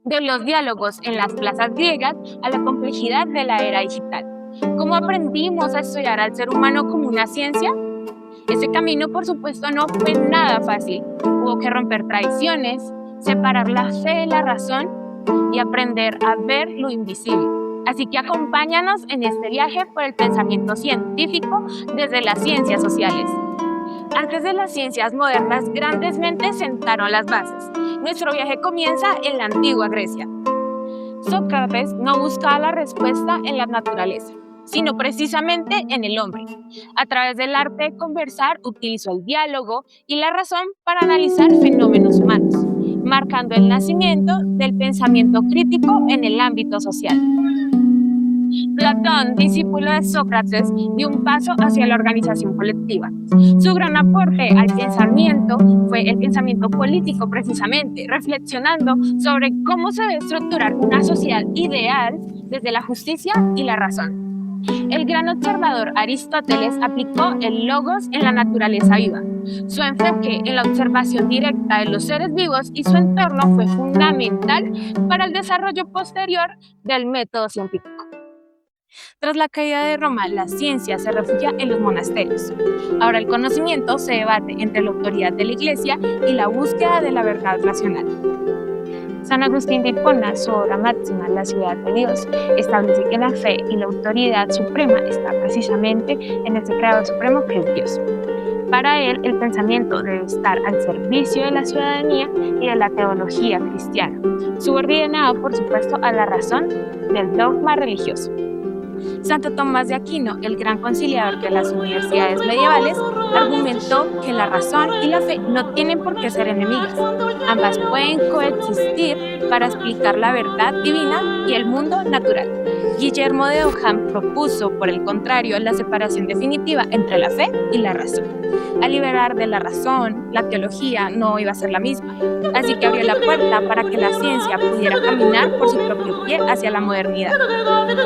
de los diálogos en las plazas griegas a la complejidad de la era digital. ¿Cómo aprendimos a estudiar al ser humano como una ciencia? Ese camino, por supuesto, no fue nada fácil. Hubo que romper tradiciones, separar la fe de la razón y aprender a ver lo invisible. Así que acompáñanos en este viaje por el pensamiento científico desde las ciencias sociales. Antes de las ciencias modernas, grandes mentes sentaron las bases. Nuestro viaje comienza en la antigua Grecia. Sócrates no buscaba la respuesta en la naturaleza, sino precisamente en el hombre. A través del arte de conversar, utilizó el diálogo y la razón para analizar fenómenos humanos, marcando el nacimiento del pensamiento crítico en el ámbito social. Platón, discípulo de Sócrates, dio un paso hacia la organización colectiva. Su gran aporte al pensamiento fue el pensamiento político, precisamente, reflexionando sobre cómo se debe estructurar una sociedad ideal desde la justicia y la razón. El gran observador Aristóteles aplicó el logos en la naturaleza viva. Su enfoque en la observación directa de los seres vivos y su entorno fue fundamental para el desarrollo posterior del método científico. Tras la caída de Roma, la ciencia se refugia en los monasterios. Ahora el conocimiento se debate entre la autoridad de la Iglesia y la búsqueda de la verdad racional. San Agustín de Hipona, su obra máxima, La ciudad de Dios, establece que la fe y la autoridad suprema está precisamente en ese creador supremo que es Dios. Para él, el pensamiento debe estar al servicio de la ciudadanía y de la teología cristiana, subordinado, por supuesto, a la razón del dogma religioso. Santo Tomás de Aquino, el gran conciliador de las universidades medievales, argumentó que la razón y la fe no tienen por qué ser enemigas. Ambas pueden coexistir para explicar la verdad divina y el mundo natural. Guillermo de Ockham propuso, por el contrario, la separación definitiva entre la fe y la razón. Al liberar de la razón, la teología no iba a ser la misma, así que abrió la puerta para que la ciencia pudiera caminar por su propio pie hacia la modernidad.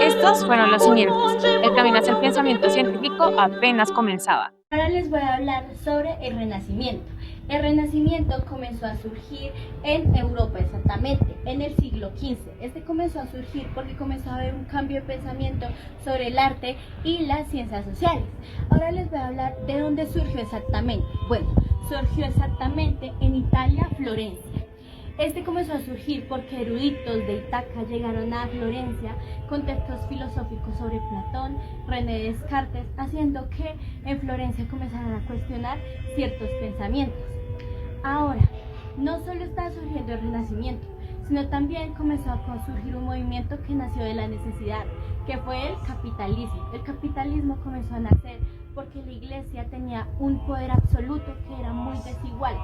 Estos fueron los cimientos. El camino hacia el pensamiento científico apenas comenzaba. Ahora les voy a hablar sobre el Renacimiento. El Renacimiento comenzó a surgir en Europa, exactamente, en el siglo XV. Este comenzó a surgir porque comenzó a haber un cambio de pensamiento sobre el arte y las ciencias sociales. Ahora les voy a hablar de dónde surgió exactamente. Bueno, surgió exactamente en Italia, Florencia. Este comenzó a surgir porque eruditos de Itaca llegaron a Florencia con textos filosóficos sobre Platón, René Descartes, haciendo que en Florencia comenzaran a cuestionar ciertos pensamientos. Ahora, no solo está surgiendo el Renacimiento, sino también comenzó a surgir un movimiento que nació de la necesidad, que fue el capitalismo. El capitalismo comenzó a nacer porque la Iglesia tenía un poder absoluto que era muy desigual.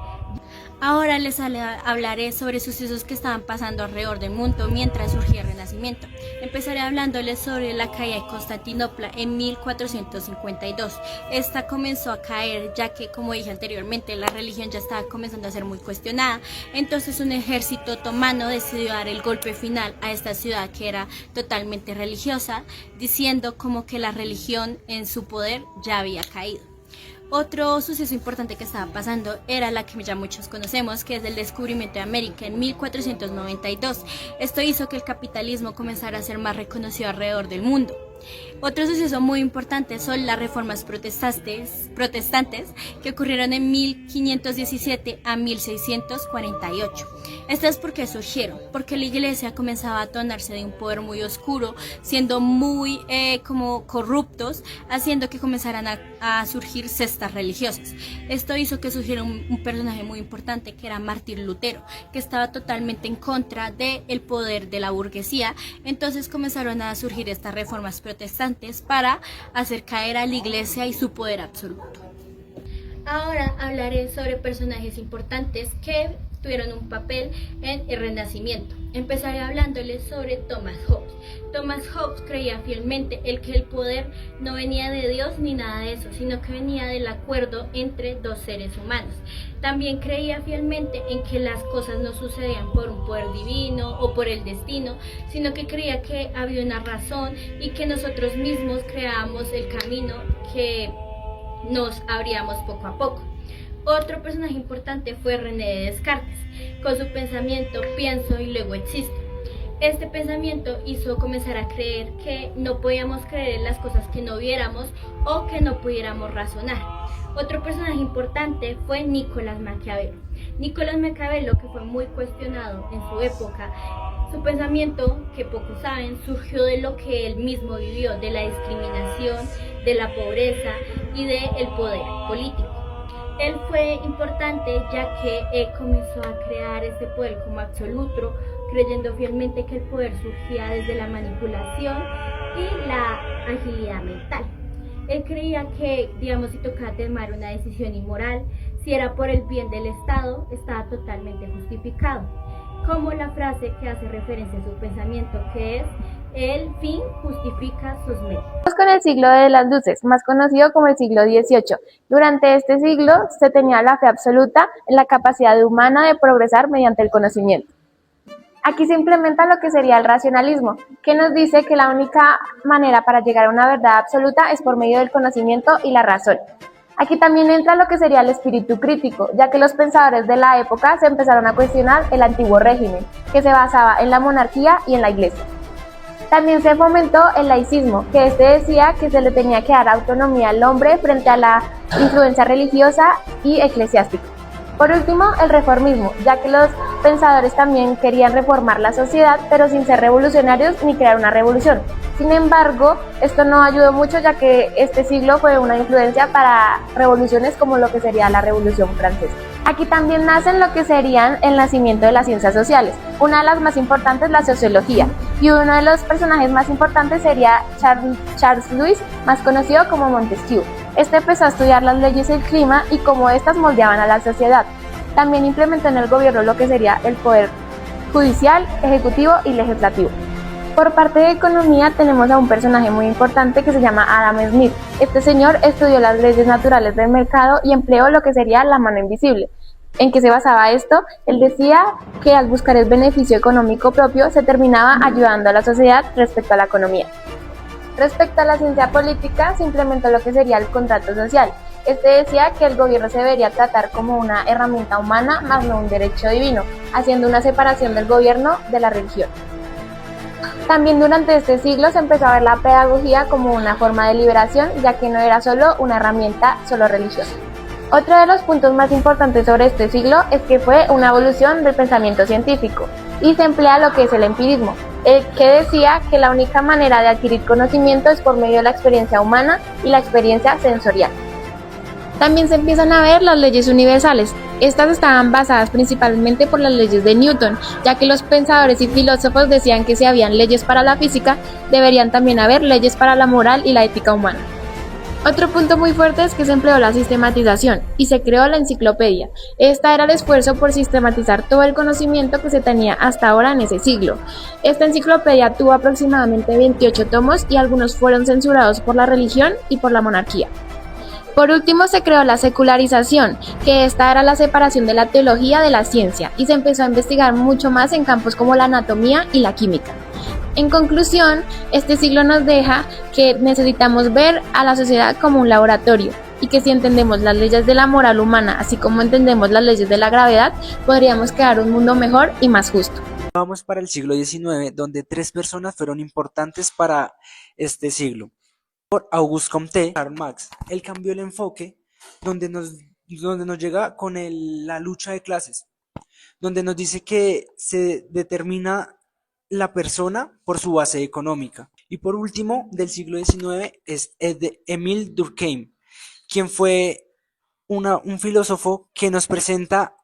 Ahora les hablaré sobre sucesos que estaban pasando alrededor del mundo mientras surgía el Renacimiento. Empezaré hablándoles sobre la caída de Constantinopla en 1452. Esta comenzó a caer ya que, como dije anteriormente, la religión ya estaba comenzando a ser muy cuestionada. Entonces un ejército otomano decidió dar el golpe final a esta ciudad que era totalmente religiosa, diciendo como que la religión en su poder ya había caído. Otro suceso importante que estaba pasando era la que ya muchos conocemos, que es el descubrimiento de América en 1492. Esto hizo que el capitalismo comenzara a ser más reconocido alrededor del mundo. Otro suceso muy importante son las reformas protestantes que ocurrieron en 1517 a 1648. Estas ¿por qué surgieron? Porque la iglesia comenzaba a tornarse de un poder muy oscuro, siendo muy como corruptos, haciendo que comenzaran a surgir sectas religiosas. Esto hizo que surgiera un personaje muy importante que era Martín Lutero, que estaba totalmente en contra del poder de la burguesía. Entonces comenzaron a surgir estas reformas protestantes para hacer caer a la iglesia y su poder absoluto. Ahora hablaré sobre personajes importantes que tuvieron un papel en el Renacimiento. Empezaré hablándoles sobre Thomas Hobbes. Thomas Hobbes creía fielmente que el poder no venía de Dios ni nada de eso, sino que venía del acuerdo entre dos seres humanos. También creía fielmente en que las cosas no sucedían por un poder divino o por el destino, sino que creía que había una razón y que nosotros mismos creábamos el camino que nos abríamos poco a poco. Otro personaje importante fue René Descartes, con su pensamiento pienso y luego existo. Este pensamiento hizo comenzar a creer que no podíamos creer en las cosas que no viéramos o que no pudiéramos razonar. Otro personaje importante fue Nicolás Maquiavelo. Nicolás Maquiavelo, que fue muy cuestionado en su época, su pensamiento, que pocos saben, surgió de lo que él mismo vivió, de la discriminación, de la pobreza y del poder político. Él fue importante ya que comenzó a crear este poder como absoluto, creyendo fielmente que el poder surgía desde la manipulación y la agilidad mental. Él creía que, digamos, si tocaba tomar una decisión inmoral, si era por el bien del Estado, estaba totalmente justificado. Como la frase que hace referencia a su pensamiento, que es: el fin justifica sus medios. Con el siglo de las luces, más conocido como el siglo XVIII. Durante este siglo se tenía la fe absoluta en la capacidad humana de progresar mediante el conocimiento. Aquí se implementa lo que sería el racionalismo, que nos dice que la única manera para llegar a una verdad absoluta es por medio del conocimiento y la razón. Aquí también entra lo que sería el espíritu crítico, ya que los pensadores de la época se empezaron a cuestionar el antiguo régimen, que se basaba en la monarquía y en la iglesia. También se fomentó el laicismo, que decía que se le tenía que dar autonomía al hombre frente a la influencia religiosa y eclesiástica. Por último, el reformismo, ya que los pensadores también querían reformar la sociedad, pero sin ser revolucionarios ni crear una revolución. Sin embargo, esto no ayudó mucho, ya que este siglo fue una influencia para revoluciones como lo que sería la Revolución Francesa. Aquí también nacen lo que serían el nacimiento de las ciencias sociales. Una de las más importantes, la sociología, y uno de los personajes más importantes sería Charles Lewis, más conocido como Montesquieu. Este empezó a estudiar las leyes del clima y cómo éstas moldeaban a la sociedad. También implementó en el gobierno lo que sería el poder judicial, ejecutivo y legislativo. Por parte de economía tenemos a un personaje muy importante que se llama Adam Smith. Este señor estudió las leyes naturales del mercado y empleó lo que sería la mano invisible. ¿En qué se basaba esto? Él decía que al buscar el beneficio económico propio se terminaba ayudando a la sociedad respecto a la economía. Respecto a la ciencia política, se implementó lo que sería el contrato social. Este decía que el gobierno se debería tratar como una herramienta humana, más no un derecho divino, haciendo una separación del gobierno de la religión. También durante este siglo se empezó a ver la pedagogía como una forma de liberación, ya que no era solo una herramienta solo religiosa. Otro de los puntos más importantes sobre este siglo es que fue una evolución del pensamiento científico y se emplea lo que es el empirismo, que decía que la única manera de adquirir conocimiento es por medio de la experiencia humana y la experiencia sensorial. También se empiezan a ver las leyes universales. Estas estaban basadas principalmente por las leyes de Newton, ya que los pensadores y filósofos decían que si habían leyes para la física, deberían también haber leyes para la moral y la ética humana. Otro punto muy fuerte es que se empleó la sistematización y se creó la enciclopedia. Esta era el esfuerzo por sistematizar todo el conocimiento que se tenía hasta ahora en ese siglo. Esta enciclopedia tuvo aproximadamente 28 tomos y algunos fueron censurados por la religión y por la monarquía. Por último, se creó la secularización, que esta era la separación de la teología de la ciencia, y se empezó a investigar mucho más en campos como la anatomía y la química. En conclusión, este siglo nos deja que necesitamos ver a la sociedad como un laboratorio, y que si entendemos las leyes de la moral humana, así como entendemos las leyes de la gravedad, podríamos crear un mundo mejor y más justo. Vamos para el siglo XIX, donde 3 personas fueron importantes para este siglo. Por Auguste Comte, Karl Marx. Él cambió el enfoque donde nos llega con la lucha de clases, donde nos dice que se determina la persona por su base económica. Y por último, del siglo XIX es de Émile Durkheim, quien fue un filósofo que nos presenta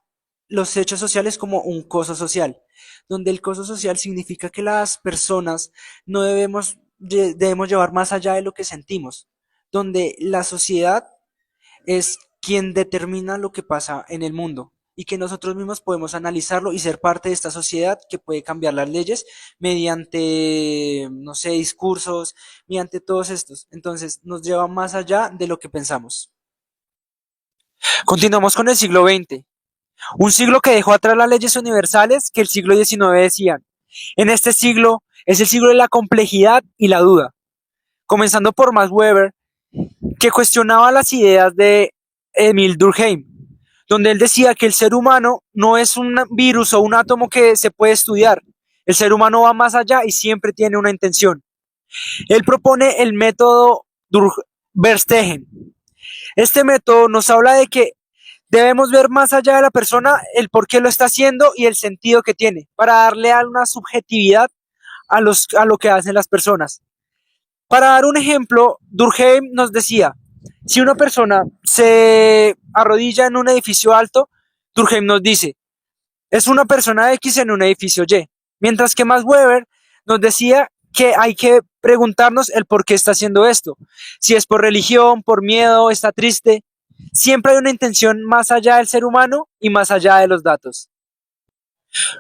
los hechos sociales como un coso social, donde el coso social significa que las personas no debemos llevar más allá de lo que sentimos, donde la sociedad es quien determina lo que pasa en el mundo y que nosotros mismos podemos analizarlo y ser parte de esta sociedad que puede cambiar las leyes mediante, no sé, discursos, mediante todos estos. Entonces nos lleva más allá de lo que pensamos. Continuamos con el siglo XX, un siglo que dejó atrás las leyes universales que el siglo XIX decían. En este siglo es el siglo de la complejidad y la duda, comenzando por Max Weber, que cuestionaba las ideas de Émile Durkheim. donde él decía que el ser humano no es un virus o un átomo que se puede estudiar. El ser humano va más allá y siempre tiene una intención. Él propone el método Verstegen. Este método nos habla de que debemos ver más allá de la persona el por qué lo está haciendo y el sentido que tiene, para darle una subjetividad a lo que hacen las personas. Para dar un ejemplo, Durkheim nos decía, si una persona se arrodilla en un edificio alto, Durkheim nos dice, es una persona X en un edificio Y. Mientras que Max Weber nos decía que hay que preguntarnos el por qué está haciendo esto. Si es por religión, por miedo, está triste. Siempre hay una intención más allá del ser humano y más allá de los datos.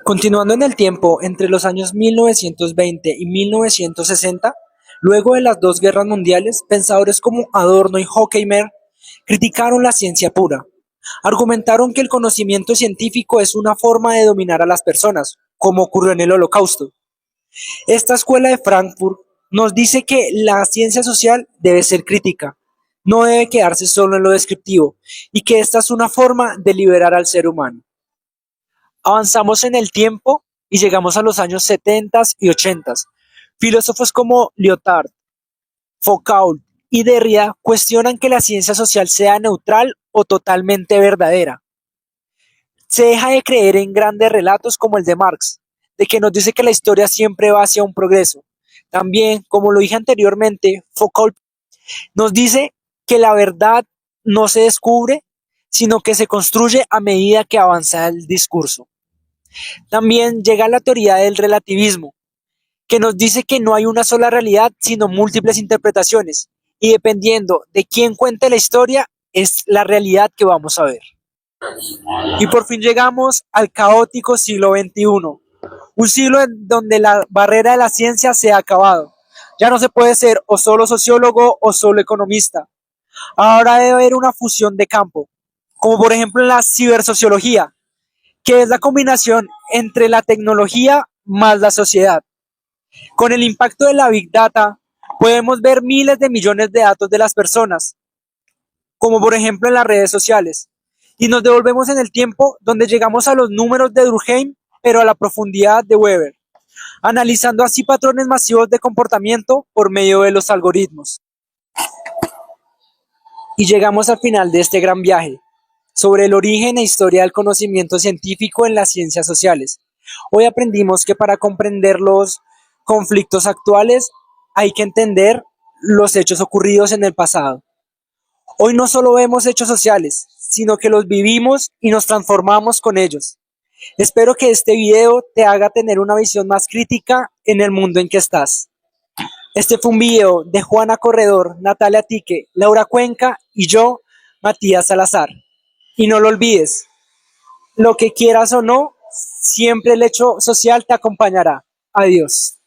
Continuando en el tiempo, entre los años 1920 y 1960, luego de las dos guerras mundiales, pensadores como Adorno y Horkheimer criticaron la ciencia pura. Argumentaron que el conocimiento científico es una forma de dominar a las personas, como ocurrió en el Holocausto. Esta escuela de Frankfurt nos dice que la ciencia social debe ser crítica, no debe quedarse solo en lo descriptivo, y que esta es una forma de liberar al ser humano. Avanzamos en el tiempo y llegamos a los años 70 y 80. Filósofos como Lyotard, Foucault y Derrida cuestionan que la ciencia social sea neutral o totalmente verdadera. Se deja de creer en grandes relatos como el de Marx, de que nos dice que la historia siempre va hacia un progreso. También, como lo dije anteriormente, Foucault nos dice que la verdad no se descubre, sino que se construye a medida que avanza el discurso. También llega la teoría del relativismo, que nos dice que no hay una sola realidad, sino múltiples interpretaciones, y dependiendo de quién cuente la historia, es la realidad que vamos a ver. Y por fin llegamos al caótico siglo XXI, un siglo en donde la barrera de la ciencia se ha acabado. Ya no se puede ser o solo sociólogo o solo economista. Ahora debe haber una fusión de campo, como por ejemplo en la cibersociología, que es la combinación entre la tecnología más la sociedad. Con el impacto de la Big Data, podemos ver miles de millones de datos de las personas, como por ejemplo en las redes sociales, y nos devolvemos en el tiempo donde llegamos a los números de Durkheim, pero a la profundidad de Weber, analizando así patrones masivos de comportamiento por medio de los algoritmos. Y llegamos al final de este gran viaje, sobre el origen e historia del conocimiento científico en las ciencias sociales. Hoy aprendimos que para comprender los conflictos actuales hay que entender los hechos ocurridos en el pasado. Hoy no solo vemos hechos sociales, sino que los vivimos y nos transformamos con ellos. Espero que este video te haga tener una visión más crítica en el mundo en que estás. Este fue un video de Juana Corredor, Natalia Tique, Laura Cuenca y yo, Matías Salazar. Y no lo olvides, lo que quieras o no, siempre el hecho social te acompañará. Adiós.